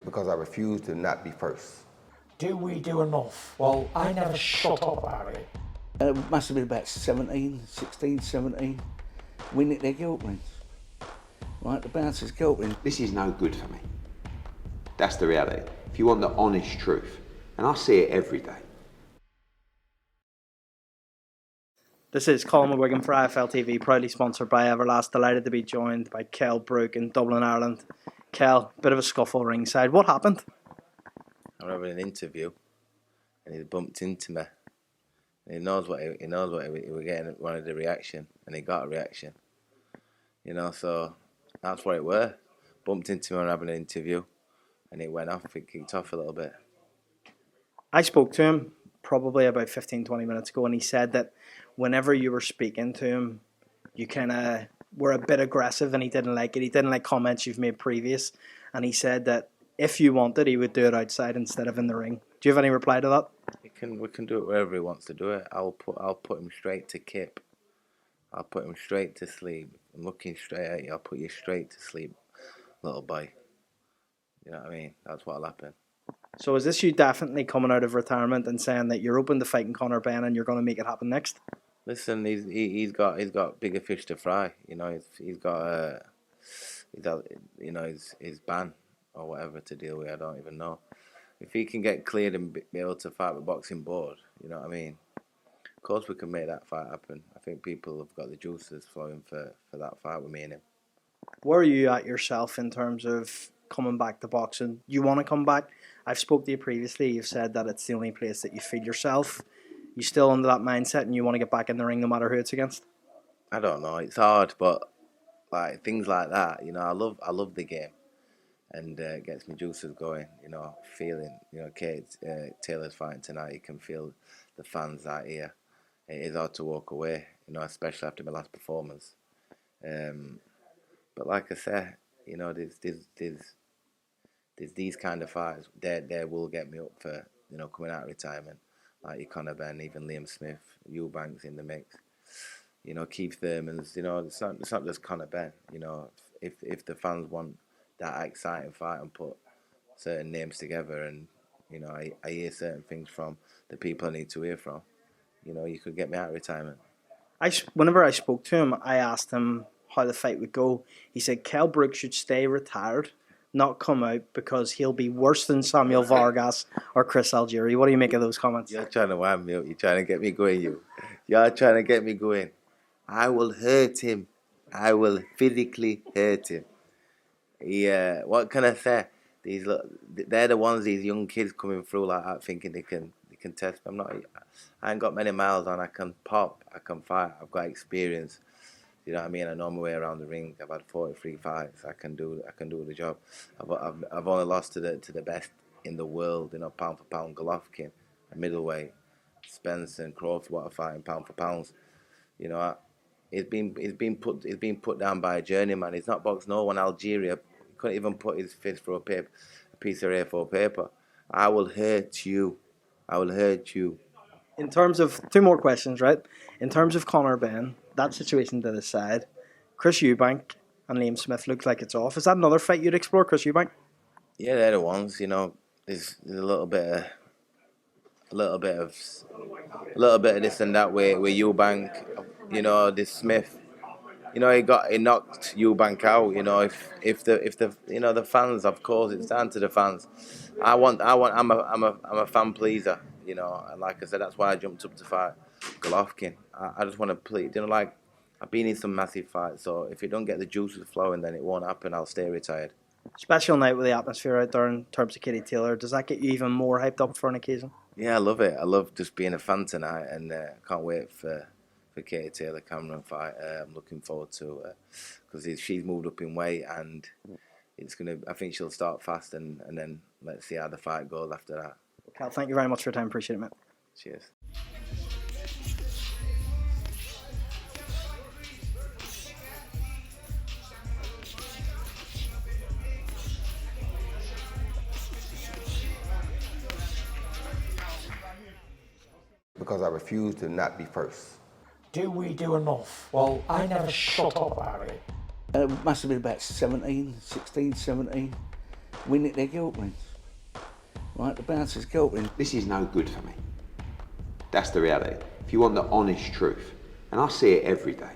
because I refuse to not be first. Do we do enough? Well, I never shut up about it. It must have been about 16, 17. We nicked their guilt rings. Right, the bouncers' guilt rings. This is no good for me. That's the reality. If you want the honest truth, and I see it every day. This is COLM McGuigan for IFL TV, proudly sponsored by Everlast. Delighted to be joined by Kell, Brook in Dublin, Ireland. Kell, bit of a scuffle ringside. What happened? I was having an interview, and he bumped into me. And he knows what he was getting. Wanted a reaction, and he got a reaction. You know, so that's what it were. Bumped into me when having an interview, and it went off. It kicked off a little bit. I spoke to him probably about 15-20 minutes ago, and he said that whenever you were speaking to him, you kind of were a bit aggressive, and he didn't like it. He didn't like comments you've made previous, and he said that if you wanted, he would do it outside instead of in the ring. Do you have any reply to that? We can do it wherever he wants to do it. I'll put him straight to Kip. I'll put him straight to sleep. I'm looking straight at you. I'll put you straight to sleep, little boy. You know what I mean? That's what'll happen. So is this you definitely coming out of retirement and saying that you're open to fighting Conor Benn and you're going to make it happen next? Listen, he's got bigger fish to fry. You know, he's got his ban or whatever to deal with. I don't even know. If he can get cleared and be able to fight with boxing board, you know what I mean? Of course we can make that fight happen. I think people have got the juices flowing for that fight with me and him. Where are you at yourself in terms of coming back to boxing? You want to come back? I've spoke to you previously. You've said that it's the only place that you feel yourself. You still under that mindset and you want to get back in the ring no matter who it's against? I don't know. It's hard, but like things like that, you know, I love the game, and it gets my juices going. You know, feeling, you know, Kate Taylor's fighting tonight. You can feel the fans out here. It is hard to walk away, you know, especially after my last performance. But like I said, you know, there's these kind of fights. They will get me up for, you know, coming out of retirement. Like your Conor Benn, even Liam Smith, Eubanks in the mix. You know, Keith Thurman's. You know, it's not just Conor Benn. You know, if the fans want that exciting fight and put certain names together, and you know, I hear certain things from the people I need to hear from. You know, you could get me out of retirement. Whenever I spoke to him, I asked him how the fight would go. He said Kell Brook should stay retired, not come out, because he'll be worse than Samuel Vargas or Chris Algieri. What do you make of those comments? You're trying to wind me up. You're trying to get me going, You're trying to get me going. I will hurt him. I will physically hurt him. Yeah, what can I say? They're the ones, these young kids coming through like that, thinking they can test me. I ain't got many miles on. I can pop. I can fight. I've got experience. You know what I mean? I know my way around the ring. I've had 43 fights. I can do the job. I've only lost to the best in the world. You know, pound for pound, Golovkin, a middleweight, Spencer and Crawford. What a fighting pound for pounds. You know, he's been put down by a journeyman. He's not boxed no one. Algeria, he couldn't even put his fist through a piece of A4 paper. I will hurt you. I will hurt you. In terms of, two more questions, right? In terms of Conor Benn, that situation to the side, Chris Eubank and Liam Smith looks like it's off. Is that another fight you'd explore, Chris Eubank? Yeah, they're the ones. You know, there's a little bit of this and that with Eubank. You know, this Smith. You know, he knocked Eubank out. You know, if the you know the fans, of course, it's down to the fans. I'm a fan pleaser. You know, and like I said, that's why I jumped up to fight Golovkin. I just want to please. You know, like I've been in some massive fights, so if you don't get the juices flowing, then it won't happen. I'll stay retired. Special night with the atmosphere out there in terms of Katie Taylor. Does that get you even more hyped up for an occasion? Yeah, I love it. I love just being a fan tonight, and can't wait for Katie Taylor Cameron fight. I'm looking forward to because she's moved up in weight, and it's gonna. I think she'll start fast, and then let's see how the fight goes after that. Cal, thank you very much for your time. Appreciate it, mate. Cheers. Because I refuse to not be first. Do we do enough? Well, I never shut up about it. It must have been about 16, 17. We nick their guilt rings. Right, the bouncer's guilt rings. This is no good for me. That's the reality. If you want the honest truth, and I see it every day,